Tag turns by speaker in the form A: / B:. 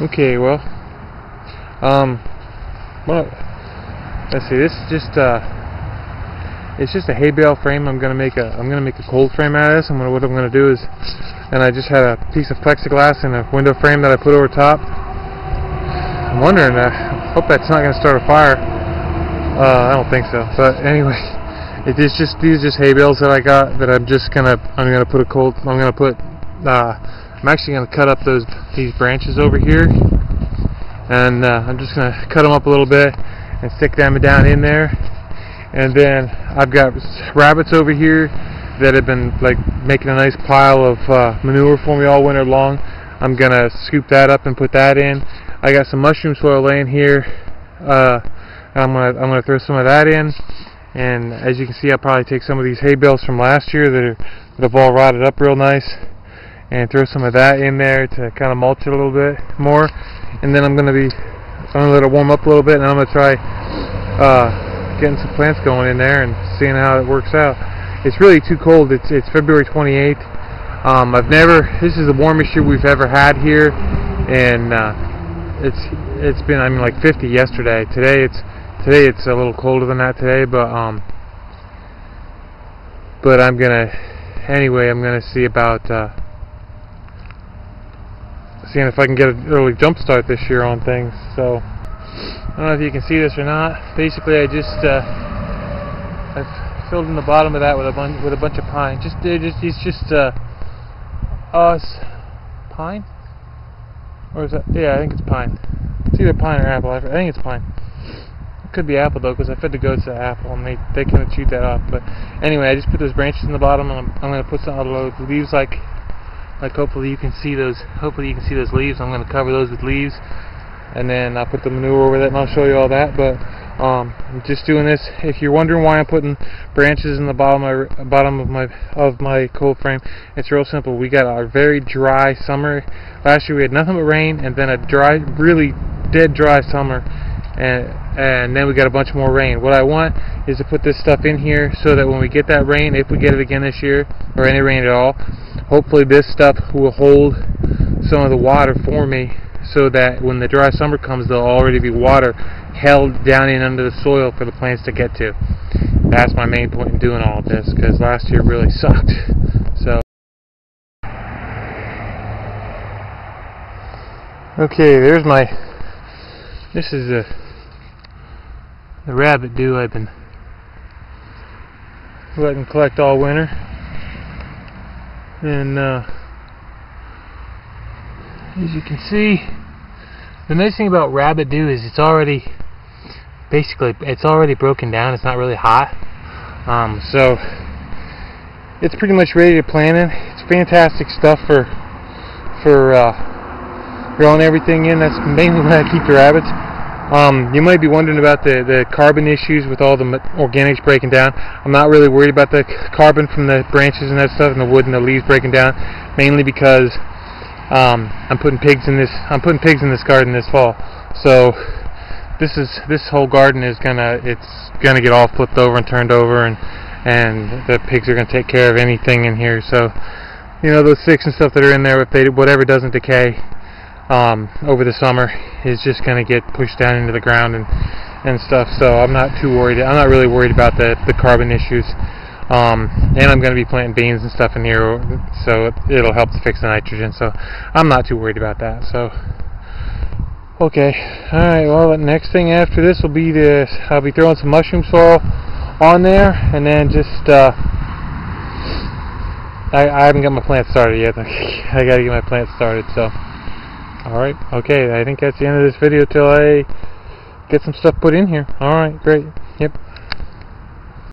A: Okay, well, well, let's see. This is just it's just a hay bale frame. I'm gonna make a cold frame out of this. What I'm gonna do is, and I just had a piece of plexiglass and a window frame that I put over top. I'm wondering, hope that's not gonna start a fire. I don't think so. But anyway, these are just hay bales that I got that I'm gonna put I'm actually gonna cut up these branches over here, and I'm just gonna cut them up a little bit and stick them down in there. And then I've got rabbits over here that have been like making a nice pile of manure for me all winter long. I'm gonna scoop that up and put that in. I got some mushroom soil laying here. I'm gonna throw some of that in. And as you can see, I'll probably take some of these hay bales from last year that have all rotted up real nice, and throw some of that in there to kind of mulch it a little bit more. And then I'm gonna let it warm up a little bit, and I'm gonna try getting some plants going in there and seeing how it works out. It's really too cold. It's February 28th. This is the warmest year we've ever had here, and it's been, I mean, like 50 yesterday. Today it's a little colder than that today, but I'm gonna see about seeing if I can get an early jump start this year on things. So I don't know if you can see this or not. Basically, I've filled in the bottom of that with a bunch of pine. It's pine, or is that? Yeah, I think it's pine. It's either pine or apple. I think it's pine. It could be apple though, because I fed the goats to apple, and they kind of chewed that up. But anyway, I just put those branches in the bottom, and I'm going to put some of those leaves like hopefully you can see those. Hopefully you can see those leaves. I'm going to cover those with leaves. And then I'll put the manure over that, and I'll show you all that. But I'm just doing this. If you're wondering why I'm putting branches in the bottom of my cold frame, it's real simple. We got a very dry summer. Last year we had nothing but rain, and then a dry, really dead dry summer, and then we got a bunch more rain. What I want is to put this stuff in here so that when we get that rain, if we get it again this year, or any rain at all, hopefully this stuff will hold some of the water for me, so that when the dry summer comes, there'll already be water held down in under the soil for the plants to get to. That's my main point in doing all of this, because last year really sucked. So, okay, this is the rabbit dew I've been letting collect all winter. And as you can see, the nice thing about rabbit dew is it's already broken down. It's not really hot, so it's pretty much ready to plant in. It's fantastic stuff for growing everything in. That's mainly when I keep the rabbits. You might be wondering about the carbon issues with all the organics breaking down. I'm not really worried about the carbon from the branches and that stuff, and the wood and the leaves breaking down, mainly because I'm putting pigs in this garden this fall. So this whole garden is gonna get all flipped over and turned over, and the pigs are gonna take care of anything in here. So, you know, those sticks and stuff that are in there, whatever doesn't decay over the summer is just gonna get pushed down into the ground and stuff. So I'm not too worried. I'm not really worried about the carbon issues. And I'm going to be planting beans and stuff in here, so it'll help to fix the nitrogen. So I'm not too worried about that. So, okay, all right. Well, the next thing after this will be I'll be throwing some mushroom soil on there, and then just I haven't got my plant started yet. I got to get my plant started. So, all right, okay. I think that's the end of this video till I get some stuff put in here. All right, great. Yep.